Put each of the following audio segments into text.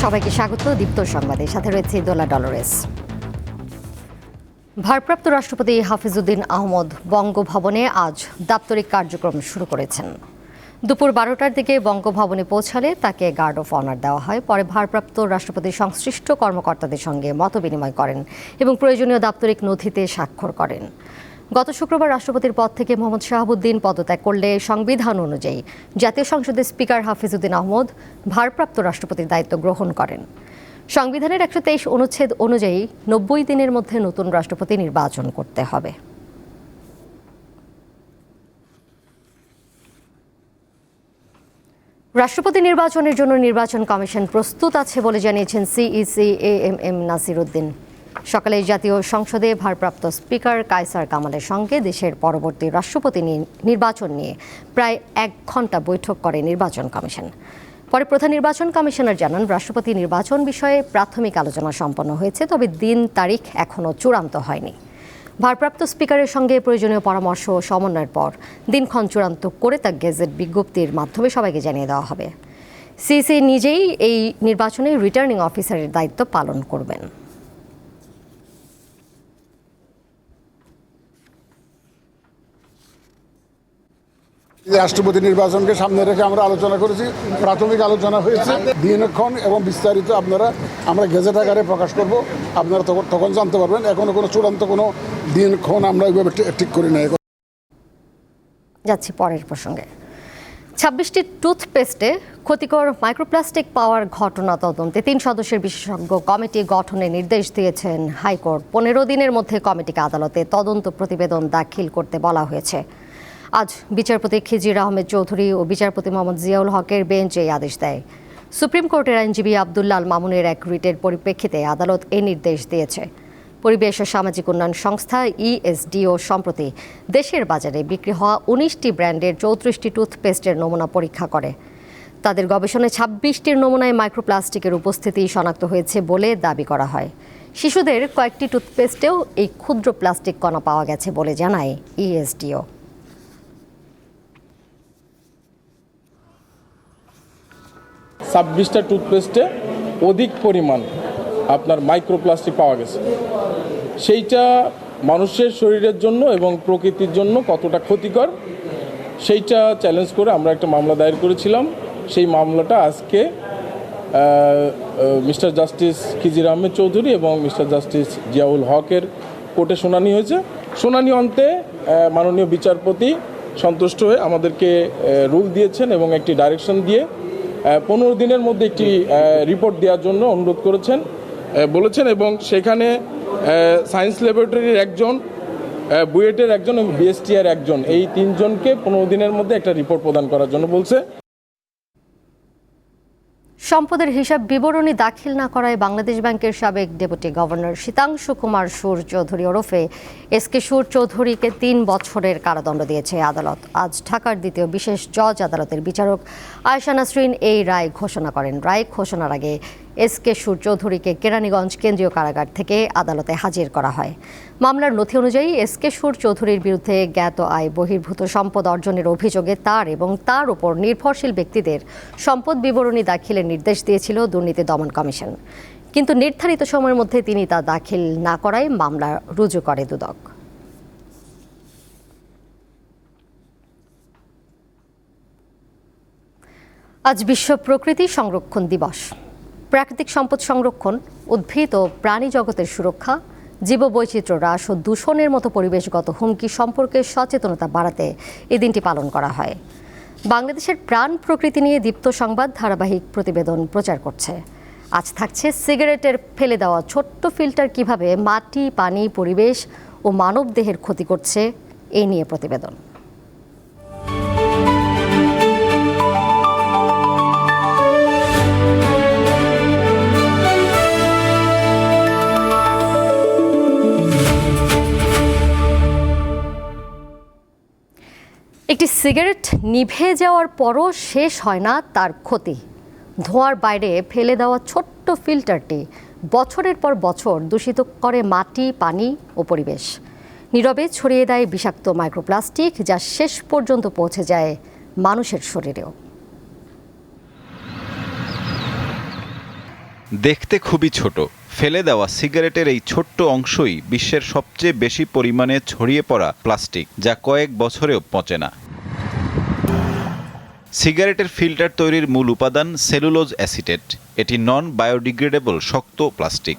সবাইকে স্বাগত দীপ্ত সংবাদে, সাথে রয়েছে দোলা ডলরেস। ভারপ্রাপ্ত রাষ্ট্রপতি হাফিজউদ্দিন আহমদ বঙ্গভবনে আজ দাপ্তরিক কার্যক্রম শুরু করেছেন। দুপুর 12টার দিকে বঙ্গভবনে পৌঁছালে তাকে গার্ড অফ অনার দেওয়া হয়। পরে ভারপ্রাপ্ত রাষ্ট্রপতি সংশ্লিষ্ট কর্মকর্তাদের সঙ্গে মতবিনিময় করেন এবং প্রয়োজনীয় দাপ্তরিক নথিতে স্বাক্ষর করেন। গত শুক্রবার রাষ্ট্রপতির পদ থেকে মোহাম্মদ শাহাবুদ্দিন পদত্যাগ করলে সংবিধান অনুযায়ী জাতীয় সংসদের স্পিকার হাফিজউদ্দিন আহমদ ভারপ্রাপ্ত রাষ্ট্রপতির দায়িত্ব গ্রহণ করেন। সংবিধানের 123 অনুচ্ছেদ অনুযায়ী 90 দিনের মধ্যে নতুন রাষ্ট্রপতি নির্বাচন করতে হবে। রাষ্ট্রপতি নির্বাচনের জন্য নির্বাচন কমিশন প্রস্তুত আছে বলে জানিয়েছেন সিইসি এএমএম নাসির উদ্দিন। সকালে জাতীয় সংসদে ভারপ্রাপ্ত স্পিকার কায়সার কামালের সঙ্গে দেশের পরবর্তী রাষ্ট্রপতি নির্বাচন নিয়ে প্রায় 1 ঘণ্টা বৈঠক করে নির্বাচন কমিশন। পরে প্রধান নির্বাচন কমিশনার জানান, রাষ্ট্রপতি নির্বাচন বিষয়ে প্রাথমিক আলোচনা সম্পন্ন হয়েছে, তবে দিন তারিখ এখনও চূড়ান্ত হয়নি। ভারপ্রাপ্ত স্পিকারের সঙ্গে প্রয়োজনীয় পরামর্শ ও সমন্বয়ের পর দিনক্ষণ চূড়ান্ত করে তা গেজেট বিজ্ঞপ্তির মাধ্যমে সবাইকে জানিয়ে দেওয়া হবে। সিইসি নিজেই এই নির্বাচনে রিটার্নিং অফিসারের দায়িত্ব পালন করবেন। রাষ্ট্রপতি নির্বাচনকে সামনে রেখে আমরা আলোচনা করেছি, প্রাথমিক আলোচনা হয়েছে। দিনক্ষণ এবং বিস্তারিত আমরা গেজেট আকারে প্রকাশ করব, আপনারা তখন জানতে পারবেন। এখনো কোনো চূড়ান্ত কোনো দিনক্ষণ আমরা ওইভাবে ঠিক করি না। যাচ্ছি পরের প্রসঙ্গে। 26টি টুথপেস্টে ক্ষতিকর মাইক্রোপ্লাস্টিক পাওয়ার ঘটনা তদন্তে 3 সদস্যের বিশেষজ্ঞ কমিটি গঠনের নির্দেশ দিয়েছেন হাইকোর্ট। 15 দিনের মধ্যে কমিটিকে আদালতে তদন্ত প্রতিবেদন দাখিল করতে বলা হয়েছে। আজ বিচারপতি খিজির আহমেদ চৌধুরী ও বিচারপতি মোহাম্মদ জিয়াউল হকের বেঞ্চ এই আদেশ দেয়। সুপ্রিম কোর্টের আইনজীবী আব্দুল্লাহ আল মামুনের এক রিটের পরিপ্রেক্ষিতে আদালত এই নির্দেশ দিয়েছে। পরিবেশ ও সামাজিক উন্নয়ন সংস্থা ইএসডিও সম্প্রতি দেশের বাজারে বিক্রি হওয়া 19টি ব্র্যান্ডের 34টি টুথপেস্টের নমুনা পরীক্ষা করে। তাদের গবেষণায় 26টির নমুনায় মাইক্রোপ্লাস্টিকের উপস্থিতি শনাক্ত হয়েছে বলে দাবি করা হয়। শিশুদের কয়েকটি টুথপেস্টেও এই ক্ষুদ্র প্লাস্টিক কণা পাওয়া গেছে বলে জানায় ইএসডিও। ছাব্বিশটা টুথপেস্টে অধিক পরিমাণ আপনার মাইক্রোপ্লাস্টিক পাওয়া গেছে। সেইটা মানুষের শরীরের জন্য এবং প্রকৃতির জন্য কতটা ক্ষতিকর সেইটা চ্যালেঞ্জ করে আমরা একটা মামলা দায়ের করেছিলাম। সেই মামলাটা আজকে মিস্টার জাস্টিস খিজির আহমেদ চৌধুরী এবং মিস্টার জাস্টিস জিয়াউল হকের কোর্টে শুনানি হয়েছে। শুনানি অন্তে মাননীয় বিচারপতি সন্তুষ্ট হয়ে আমাদেরকে রুল দিয়েছেন এবং একটি ডাইরেকশন দিয়ে 15 দিনের মধ্যে একটি রিপোর্ট দেওয়ার জন্য অনুরোধ বলেছেন এবং সেখানে সায়েন্স ল্যাবরেটরির একজন, বুয়েটের একজন এবং বিএসটিআর একজন, এই 3 জনকে 15 দিনের মধ্যে একটা রিপোর্ট প্রদান করার জন্য বলছে। সম্পদের হিসাব বিবরণী দাখিল না করায় বাংলাদেশ ব্যাংকের সাবেক ডেপুটি গভর্নর শীতাংশু কুমার সুর চৌধুরী ওরফে এসকে সুর চৌধুরীকে 3 বছরের কারাদণ্ড দিয়েছে আদালত। আজ ঢাকার দ্বিতীয় বিশেষ জজ আদালতের বিচারক আয়েশা নাসরিন এই রায় ঘোষণা করেন। রায় ঘোষণার আগে এসকে সুর চৌধুরীকে কেরানীগঞ্জ কেন্দ্রীয় কারাগার থেকে আদালতে হাজির করা হয়। মামলার নথি অনুযায়ী এসকে সুর চৌধুরীর বিরুদ্ধে জ্ঞাত আয় বহির্ভূত সম্পদ অর্জনের অভিযোগে তার এবং তার উপর নির্ভরশীল ব্যক্তিদের সম্পদ বিবরণী দাখিলের নির্দেশ দিয়েছিল দুর্নীতি দমন কমিশন। কিন্তু নির্ধারিত সময়ের মধ্যে তিনি তা দাখিল না করায় মামলা রুজু করে দুদক। আজ বিশ্ব প্রকৃতি সংরক্ষণ দিবস। প্রাকৃতিক সম্পদ সংরক্ষণ, উদ্ভিদ ও প্রাণী জগতের সুরক্ষা, জীববৈচিত্র্য হ্রাস ও দূষণের মতো পরিবেশগত হুমকি সম্পর্কে সচেতনতা বাড়াতে এই দিনটি পালন করা হয়। বাংলাদেশের প্রাণ প্রকৃতি নিয়ে দীপ্ত সংবাদ ধারাবাহিক প্রতিবেদন প্রচার করছে। আজ থাকছে সিগারেটের ফেলে দেওয়া ছোট্ট ফিল্টার কিভাবে মাটি, পানি, পরিবেশ ও মানব দেহের ক্ষতি করছে, এই নিয়ে প্রতিবেদন। একটি সিগারেট নিভে যাওয়ার পরও শেষ হয় না তার ক্ষতি। ধোঁয়ার বাইরে ফেলে দেওয়া ছোট্ট ফিল্টারটি বছরের পর বছর দূষিত করে মাটি, পানি ও পরিবেশ। নীরবে ছড়িয়ে দেয় বিষাক্ত মাইক্রোপ্লাস্টিক, যা শেষ পর্যন্ত পৌঁছে যায় মানুষের শরীরেও। দেখতে খুবই ছোট, ফেলে দেওয়া সিগারেটের এই ছোট্ট অংশই বিশ্বের সবচেয়ে বেশি পরিমাণে ছড়িয়ে পড়া প্লাস্টিক, যা কয়েক বছরেও পচে না। সিগারেটের ফিল্টার তৈরির মূল উপাদান সেলুলোজ অ্যাসিটেট। এটি নন বায়োডিগ্রেডেবল শক্ত প্লাস্টিক।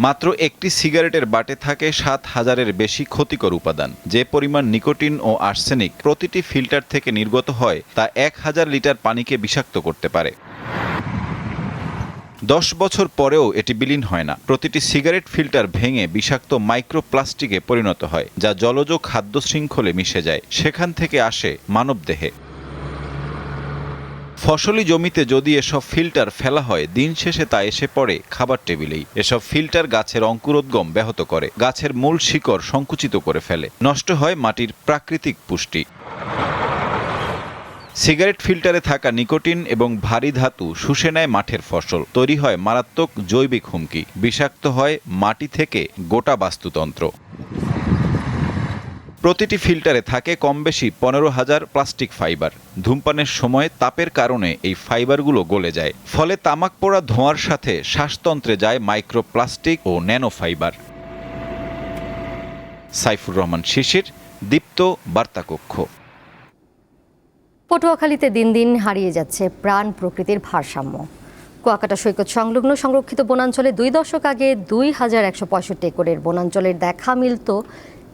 মাত্র একটি সিগারেটের বাটে থাকে ৭,০০০-এর বেশি ক্ষতিকর উপাদান। যে পরিমাণ নিকোটিন ও আর্সেনিক প্রতিটি ফিল্টার থেকে নির্গত হয় তা ১,০০০ লিটার পানিকে বিষাক্ত করতে পারে। ১০ বছর পরেও এটি বিলীন হয় না। প্রতিটি সিগারেট ফিল্টার ভেঙে বিষাক্ত মাইক্রোপ্লাস্টিকে পরিণত হয়, যা জলজ খাদ্য শৃঙ্খলে মিশে যায়, সেখান থেকে আসে মানবদেহে। ফসলি জমিতে যদি এসব ফিল্টার ফেলা হয়, দিন শেষে তা এসে পড়ে খাবার টেবিলেই। এসব ফিল্টার গাছের অঙ্কুরোদ্গম ব্যাহত করে, গাছের মূল শিকড় সংকুচিত করে ফেলে, নষ্ট হয় মাটির প্রাকৃতিক পুষ্টি। সিগারেট ফিল্টারে থাকা নিকোটিন এবং ভারী ধাতু শুষে নেয় মাঠের ফসল, তৈরি হয় মারাত্মক জৈবিক হুমকি, বিষাক্ত হয় মাটি থেকে গোটা বাস্তুতন্ত্র। প্রতিটি ফিল্টারে থাকে কমবেশি ১৫,০০০ প্লাস্টিক ফাইবার। ধূমপানের সময় তাপের কারণে এই ফাইবারগুলো গলে যায়, ফলে তামাক পোড়া ধোঁয়ার সাথে শ্বাসতন্ত্রে যায় মাইক্রোপ্লাস্টিক ও ন্যানো ফাইবার। সাইফুর রহমান শিশির, দীপ্ত বার্তাকক্ষ। পটুয়াখালীতে দিন দিন হারিয়ে যাচ্ছে প্রাণ প্রকৃতির ভারসাম্য। কুয়াকাটা সৈকত সংলগ্ন সংরক্ষিত বনাঞ্চলে ২ দশক আগে ২,১৬৫ একরের বনাঞ্চলের দেখা মিলত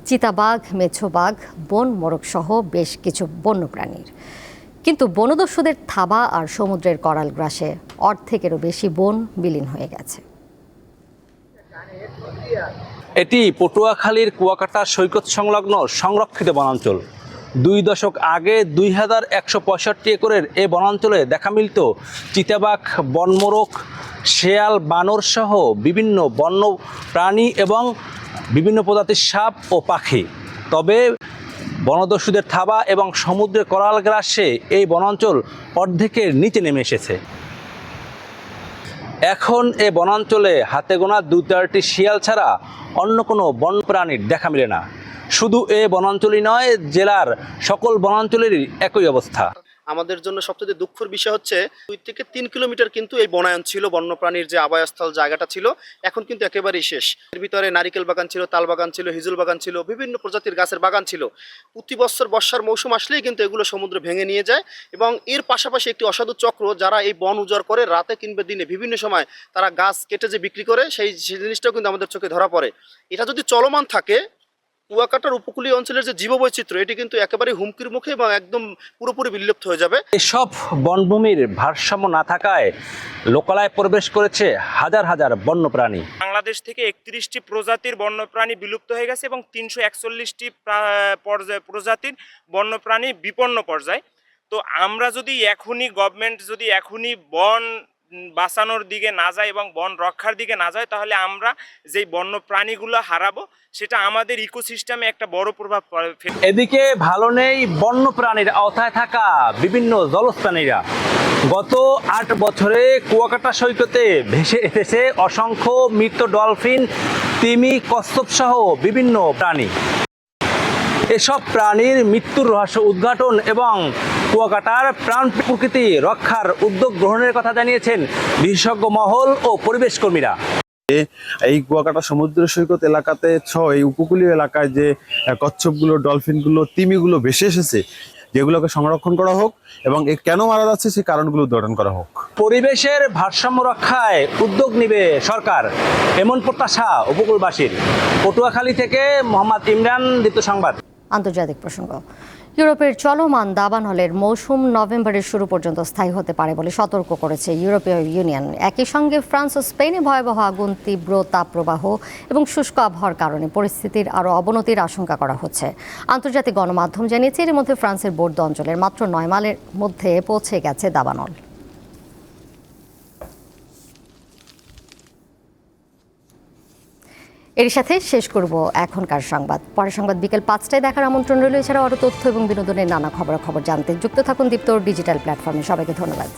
চিতাবাঘ, মেছোবাঘ, বন মোরগ সহ বেশ কিছু বন্যপ্রাণীর। কিন্তু বনদস্যুদের থাবা আর সমুদ্রের করাল গ্রাসে অর্ধেকেরও বেশি বন বিলীন হয়ে গেছে। এটি পটুয়াখালীর কুয়াকাটা সৈকত সংলগ্ন সংরক্ষিত বনাঞ্চল। ২ দশক আগে ২,১৬৫ একরের এই বনাঞ্চলে দেখা মিলত চিতাবাঘ, বনমোরগ, শেয়াল, বানর সহ বিভিন্ন বন্য প্রাণী এবং বিভিন্ন প্রজাতির সাপ ও পাখি। তবে বনদস্যুদের থাবা এবং সমুদ্রের করাল গ্রাসে এই বনাঞ্চল অর্ধেকের নিচে নেমে এসেছে। এখন এ বনাঞ্চলে হাতে গোনা ২-৪টি শিয়াল ছাড়া অন্য কোনো বন্য প্রাণীর দেখা মেলে না। শুধু এ বনাঞ্চলই নয়, জেলার সকল বনাঞ্চলেরই একই অবস্থা। আমাদের জন্য সবচেয়ে দুঃখের বিষয় হচ্ছে ২ থেকে ৩ কিলোমিটার কিন্তু এই বনায়ন ছিল, বন্যপ্রাণীর যে আবাসস্থল জায়গাটা ছিল, এখন কিন্তু একেবারেই শেষ। এর ভিতরে নারিকেল বাগান ছিল, তাল বাগান ছিল, হিজুল বাগান ছিল, বিভিন্ন প্রজাতির গাছের বাগান ছিল। প্রতি বছর বর্ষার মৌসুম আসলেই কিন্তু এগুলো সমুদ্রে ভেঙে নিয়ে যায়। এবং এর পাশাপাশি একটি অসাধু চক্র, যারা এই বন উজাড় করে রাতে কিংবা দিনে বিভিন্ন সময় তারা গাছ কেটে যে বিক্রি করে, সেই জিনিসটাও কিন্তু আমাদের চোখে ধরা পড়ে। এটা যদি চলমান থাকে, কুয়াকাটার উপকূলীয় অঞ্চলের যে জীববৈচিত্র্য, এটি কিন্তু একেবারে হুমকির মুখে এবং একদম পুরোপুরি বিলুপ্ত হয়ে যাবে। এসব বনভূমির ভারসাম্য না থাকায় লোকালয়ে প্রবেশ করেছে হাজার হাজার বন্যপ্রাণী। বাংলাদেশ থেকে ৩১টি প্রজাতির বন্যপ্রাণী বিলুপ্ত হয়ে গেছে এবং ৩৪১টি প্রজাতির বন্যপ্রাণী বিপন্ন পর্যায়ে। তো আমরা যদি গভর্নমেন্ট যদি এখনই বন বাঁচানোর দিকে না যায় এবং বন রক্ষার দিকে না যায়, তাহলে আমরা যেই বন্য প্রাণীগুলো হারাবো, সেটা আমাদের ইকোসিস্টেমে একটা বড় প্রভাব ফেলবে। এদিকে ভালো নেই বন্য প্রাণীর আওতায় থাকা বিভিন্ন জলজ প্রাণীরা। গত ৮ বছরে কুয়াকাটা সৈকতে ভেসে এসেছে অসংখ্য মৃত ডলফিন, তিমি, কচ্ছপ সহ বিভিন্ন প্রাণী। এসব প্রাণীর মৃত্যুর রহস্য উদ্ঘাটন এবং কুয়াকাটার প্রাণ প্রকৃতি রক্ষার উদ্যোগ গ্রহণের কথা জানিয়েছেন বিশেষজ্ঞ মহল ও পরিবেশ কর্মীরা। এই কুয়াকাটা সমুদ্র সৈকত এলাকাতে এই উপকূলীয় এলাকায় যে কচ্ছপগুলো, ডলফিনগুলো, তিমিগুলো ভেসে এসেছে, যেগুলোকে সংরক্ষণ করা হোক এবং কেন মারা যাচ্ছে সেই কারণগুলো উদ্ঘাটন করা হোক। পরিবেশের ভারসাম্য রক্ষায় উদ্যোগ নেবে সরকার, এমন প্রত্যাশা উপকূলবাসীর। পটুয়াখালী থেকে মোহাম্মদ ইমরান, দীপ্ত সংবাদ। আন্তর্জাতিক প্রসঙ্গ। ইউরোপের চলমান দাবানলের মৌসুম নভেম্বরের শুরু পর্যন্ত স্থায়ী হতে পারে বলে সতর্ক করেছে ইউরোপীয় ইউনিয়ন। একই সঙ্গে ফ্রান্স ও স্পেনে ভয়াবহ আগুন, তীব্র তাপপ্রবাহ এবং শুষ্ক আবহাওয়ার কারণে পরিস্থিতির আরও অবনতির আশঙ্কা করা হচ্ছে। আন্তর্জাতিক গণমাধ্যম জানিয়েছে, এর মধ্যে ফ্রান্সের বোর্দো অঞ্চলের মাত্র ৯ মাইলের মধ্যে পৌঁছে গেছে দাবানল। এর সাথে শেষ করব এখনকার সংবাদ। পরের সংবাদ বিকেল ৫টায় দেখার আমন্ত্রণ রইল। এছাড়াও আরও তথ্য এবং বিনোদনের নানা খবরাখবর জানতে যুক্ত থাকুন দীপ্তর ডিজিটাল প্ল্যাটফর্মে। সবাইকে ধন্যবাদ।